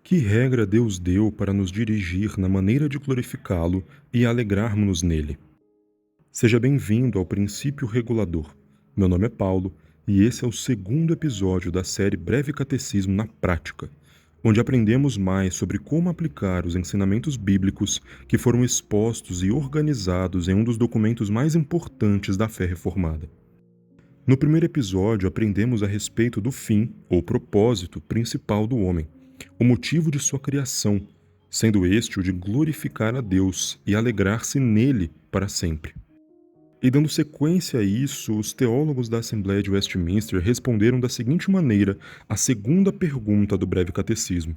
Que regra Deus deu para nos dirigir na maneira de glorificá-lo e alegrarmos-nos nele? Seja bem-vindo ao Princípio Regulador. Meu nome é Paulo e esse é o segundo episódio da série Breve Catecismo na Prática, onde aprendemos mais sobre como aplicar os ensinamentos bíblicos que foram expostos e organizados em um dos documentos mais importantes da fé reformada. No primeiro episódio, aprendemos a respeito do fim ou propósito principal do homem, o motivo de sua criação, sendo este o de glorificar a Deus e alegrar-se nele para sempre. E dando sequência a isso, os teólogos da Assembleia de Westminster responderam da seguinte maneira à segunda pergunta do Breve Catecismo.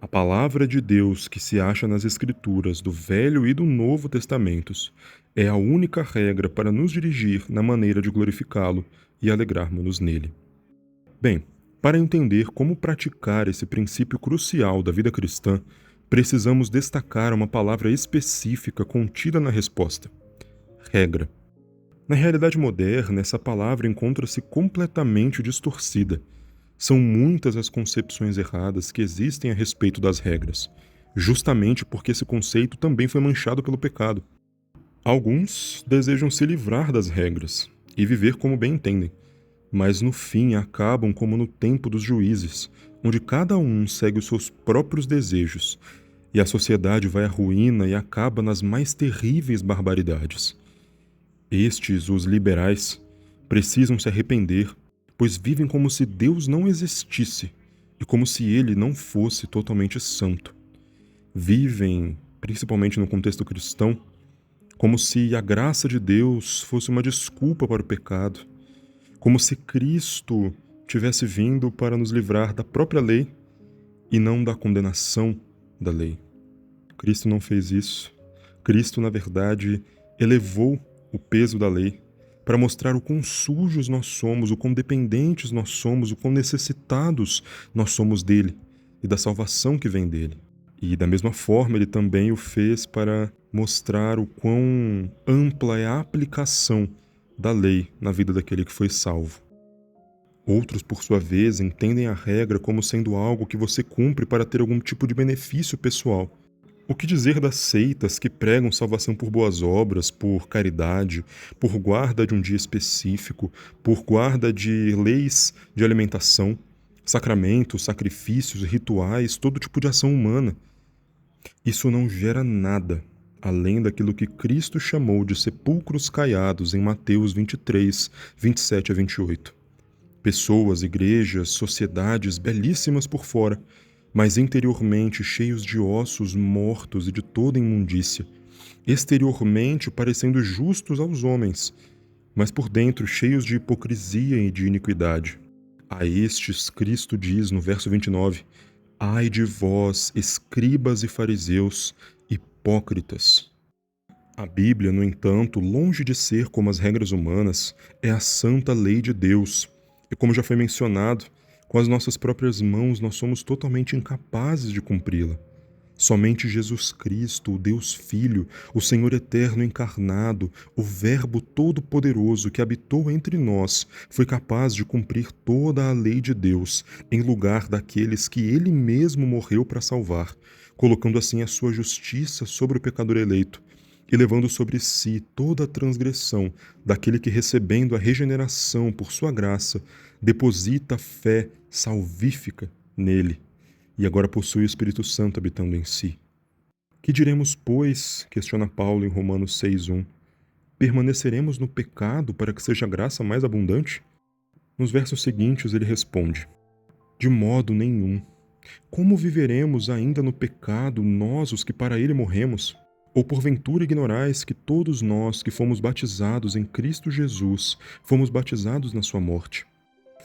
A palavra de Deus que se acha nas Escrituras do Velho e do Novo Testamentos é a única regra para nos dirigir na maneira de glorificá-lo e alegrarmos-nos nele. Bem, para entender como praticar esse princípio crucial da vida cristã, precisamos destacar uma palavra específica contida na resposta: regra. Na realidade moderna, essa palavra encontra-se completamente distorcida. São muitas as concepções erradas que existem a respeito das regras, justamente porque esse conceito também foi manchado pelo pecado. Alguns desejam se livrar das regras e viver como bem entendem, mas no fim acabam como no tempo dos juízes, onde cada um segue os seus próprios desejos, e a sociedade vai à ruína e acaba nas mais terríveis barbaridades. Estes, os liberais, precisam se arrepender, pois vivem como se Deus não existisse e como se ele não fosse totalmente santo. Vivem, principalmente no contexto cristão, como se a graça de Deus fosse uma desculpa para o pecado, como se Cristo tivesse vindo para nos livrar da própria lei e não da condenação da lei. Cristo não fez isso. Cristo, na verdade, elevou o peso da lei para mostrar o quão sujos nós somos, o quão dependentes nós somos, o quão necessitados nós somos dele e da salvação que vem dele. E da mesma forma ele também o fez para mostrar o quão ampla é a aplicação da lei na vida daquele que foi salvo. Outros, por sua vez, entendem a regra como sendo algo que você cumpre para ter algum tipo de benefício pessoal. O que dizer das seitas que pregam salvação por boas obras, por caridade, por guarda de um dia específico, por guarda de leis de alimentação, sacramentos, sacrifícios, rituais, todo tipo de ação humana? Isso não gera nada além daquilo que Cristo chamou de sepulcros caiados em Mateus 23, 27 a 28. Pessoas, igrejas, sociedades belíssimas por fora, mas interiormente cheios de ossos mortos e de toda imundícia, exteriormente parecendo justos aos homens, mas por dentro cheios de hipocrisia e de iniquidade. A estes Cristo diz no verso 29, ai de vós, escribas e fariseus, hipócritas. A Bíblia, no entanto, longe de ser como as regras humanas, é a santa lei de Deus. E como já foi mencionado, com as nossas próprias mãos nós somos totalmente incapazes de cumpri-la. Somente Jesus Cristo, o Deus Filho, o Senhor Eterno encarnado, o Verbo Todo-Poderoso que habitou entre nós, foi capaz de cumprir toda a lei de Deus, em lugar daqueles que Ele mesmo morreu para salvar, colocando assim a sua justiça sobre o pecador eleito, e levando sobre si toda a transgressão daquele que, recebendo a regeneração por sua graça, deposita fé salvífica nele, e agora possui o Espírito Santo habitando em si. Que diremos, pois, questiona Paulo em Romanos 6:1, permaneceremos no pecado para que seja a graça mais abundante? Nos versos seguintes ele responde, de modo nenhum. Como viveremos ainda no pecado, nós os que para ele morremos? Ou porventura ignorais que todos nós que fomos batizados em Cristo Jesus, fomos batizados na sua morte?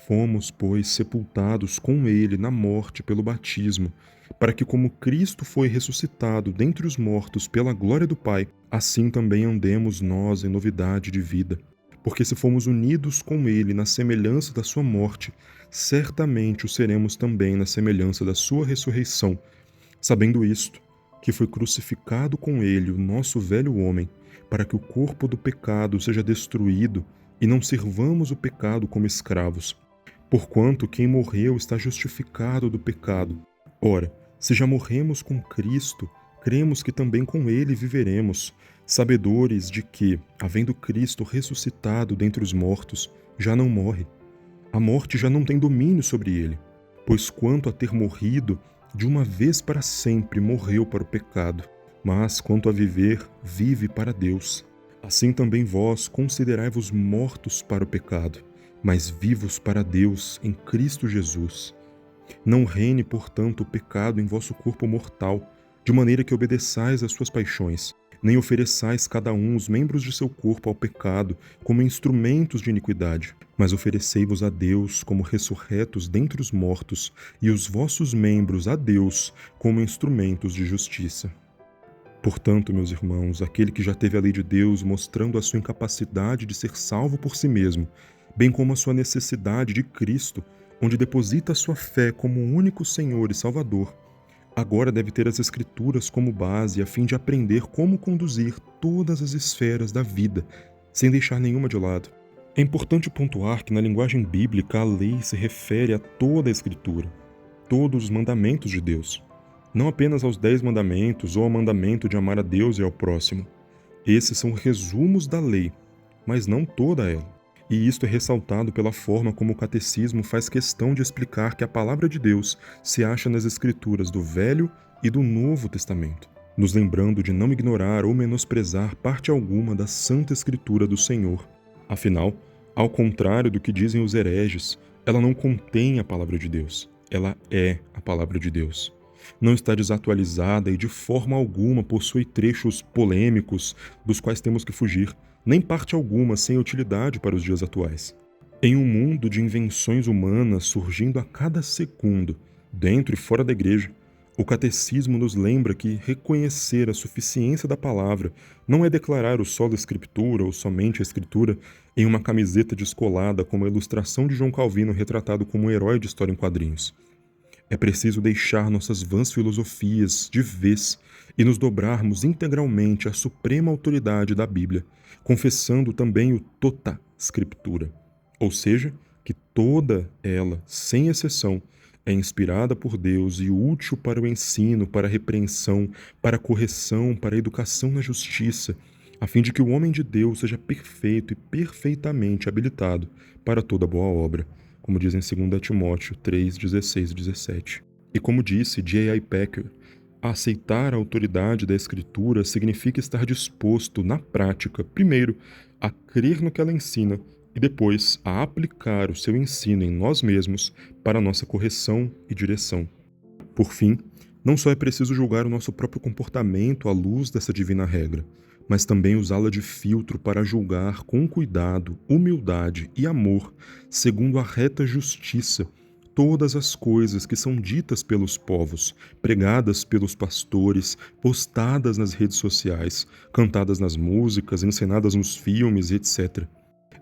Fomos, pois, sepultados com ele na morte pelo batismo, para que como Cristo foi ressuscitado dentre os mortos pela glória do Pai, assim também andemos nós em novidade de vida. Porque se fomos unidos com ele na semelhança da sua morte, certamente o seremos também na semelhança da sua ressurreição, sabendo isto, que foi crucificado com ele o nosso velho homem, para que o corpo do pecado seja destruído e não servamos o pecado como escravos. Porquanto quem morreu está justificado do pecado. Ora, Se já morremos com Cristo, cremos que também com Ele viveremos, sabedores de que, havendo Cristo ressuscitado dentre os mortos, já não morre. A morte já não tem domínio sobre ele, pois quanto a ter morrido, de uma vez para sempre morreu para o pecado, mas quanto a viver, vive para Deus. Assim também vós considerai-vos mortos para o pecado, mas vivos para Deus em Cristo Jesus. Não reine, portanto, o pecado em vosso corpo mortal, de maneira que obedeçais às suas paixões, nem ofereçais cada um os membros de seu corpo ao pecado como instrumentos de iniquidade, mas oferecei-vos a Deus como ressurretos dentre os mortos, e os vossos membros a Deus como instrumentos de justiça. Portanto, meus irmãos, aquele que já teve a lei de Deus mostrando a sua incapacidade de ser salvo por si mesmo, bem como a sua necessidade de Cristo, onde deposita a sua fé como o único Senhor e Salvador, agora deve ter as Escrituras como base a fim de aprender como conduzir todas as esferas da vida, sem deixar nenhuma de lado. É importante pontuar que na linguagem bíblica a lei se refere a toda a Escritura, todos os mandamentos de Deus, não apenas aos 10 mandamentos ou ao mandamento de amar a Deus e ao próximo. Esses são resumos da lei, mas não toda ela. E isto é ressaltado pela forma como o catecismo faz questão de explicar que a palavra de Deus se acha nas escrituras do Velho e do Novo Testamento, nos lembrando de não ignorar ou menosprezar parte alguma da Santa Escritura do Senhor. Afinal, ao contrário do que dizem os hereges, ela não contém a palavra de Deus, ela é a palavra de Deus. Não está desatualizada e de forma alguma possui trechos polêmicos dos quais temos que fugir, nem parte alguma sem utilidade para os dias atuais. Em um mundo de invenções humanas surgindo a cada segundo, dentro e fora da igreja, o catecismo nos lembra que reconhecer a suficiência da palavra não é declarar o só da Escritura ou somente a Escritura em uma camiseta descolada como a ilustração de João Calvino retratado como um herói de história em quadrinhos. É preciso deixar nossas vãs filosofias de vez e nos dobrarmos integralmente à suprema autoridade da Bíblia, confessando também o tota Scriptura, ou seja, que toda ela, sem exceção, é inspirada por Deus e útil para o ensino, para a repreensão, para a correção, para a educação na justiça, a fim de que o homem de Deus seja perfeito e perfeitamente habilitado para toda boa obra, como diz em 2 Timóteo 3, 16 e 17. E como disse J.I. Packer, aceitar a autoridade da Escritura significa estar disposto, na prática, primeiro, a crer no que ela ensina e depois a aplicar o seu ensino em nós mesmos para nossa correção e direção. Por fim, não só é preciso julgar o nosso próprio comportamento à luz dessa divina regra, mas também usá-la de filtro para julgar com cuidado, humildade e amor, segundo a reta justiça, todas as coisas que são ditas pelos povos, pregadas pelos pastores, postadas nas redes sociais, cantadas nas músicas, encenadas nos filmes, etc.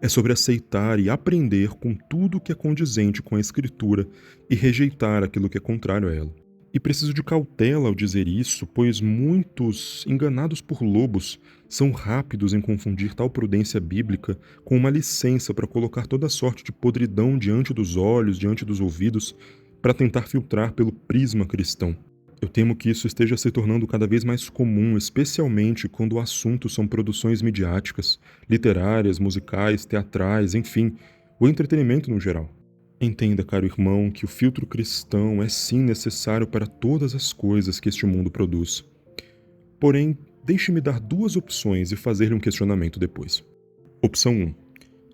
É sobre aceitar e aprender com tudo que é condizente com a Escritura e rejeitar aquilo que é contrário a ela. E preciso de cautela ao dizer isso, pois muitos, enganados por lobos, são rápidos em confundir tal prudência bíblica com uma licença para colocar toda sorte de podridão diante dos olhos, diante dos ouvidos, para tentar filtrar pelo prisma cristão. Eu temo que isso esteja se tornando cada vez mais comum, especialmente quando o assunto são produções midiáticas, literárias, musicais, teatrais, enfim, o entretenimento no geral. Entenda, caro irmão, que o filtro cristão é sim necessário para todas as coisas que este mundo produz. Porém, deixe-me dar 2 opções e fazer-lhe um questionamento depois. Opção 1.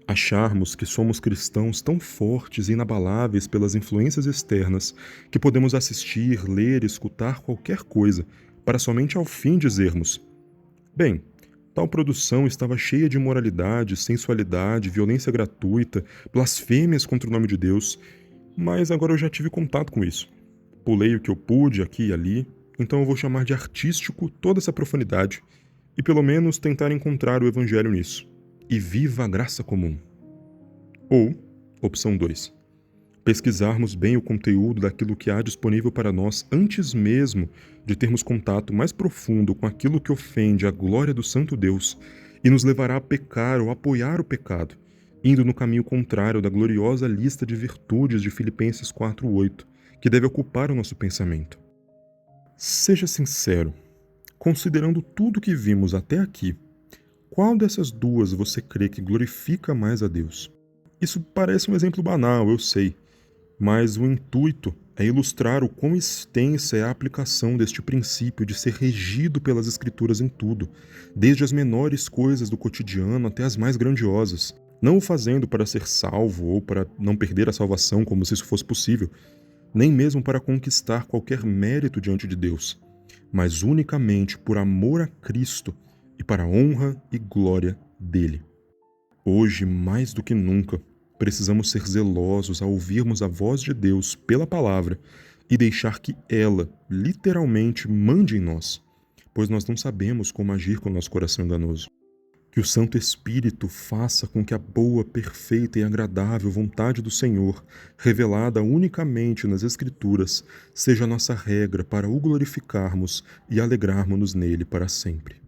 Acharmos que somos cristãos tão fortes e inabaláveis pelas influências externas que podemos assistir, ler e escutar qualquer coisa para somente ao fim dizermos: bem, tal produção estava cheia de imoralidade, sensualidade, violência gratuita, blasfêmias contra o nome de Deus, mas agora eu já tive contato com isso. Pulei o que eu pude aqui e ali, então eu vou chamar de artístico toda essa profanidade e pelo menos tentar encontrar o evangelho nisso. E viva a graça comum. Ou, opção 2. Pesquisarmos bem o conteúdo daquilo que há disponível para nós antes mesmo de termos contato mais profundo com aquilo que ofende a glória do Santo Deus e nos levará a pecar ou apoiar o pecado, indo no caminho contrário da gloriosa lista de virtudes de Filipenses 4:8, que deve ocupar o nosso pensamento. Seja sincero, considerando tudo que vimos até aqui, qual dessas duas você crê que glorifica mais a Deus? Isso parece um exemplo banal, eu sei, mas o intuito é ilustrar o quão extensa é a aplicação deste princípio de ser regido pelas Escrituras em tudo, desde as menores coisas do cotidiano até as mais grandiosas. Não o fazendo para ser salvo ou para não perder a salvação, como se isso fosse possível, nem mesmo para conquistar qualquer mérito diante de Deus, mas unicamente por amor a Cristo e para a honra e glória dele. Hoje, mais do que nunca, precisamos ser zelosos ao ouvirmos a voz de Deus pela palavra e deixar que ela, literalmente, mande em nós, pois nós não sabemos como agir com o nosso coração enganoso. Que o Santo Espírito faça com que a boa, perfeita e agradável vontade do Senhor, revelada unicamente nas Escrituras, seja a nossa regra para o glorificarmos e alegrarmos-nos nele para sempre.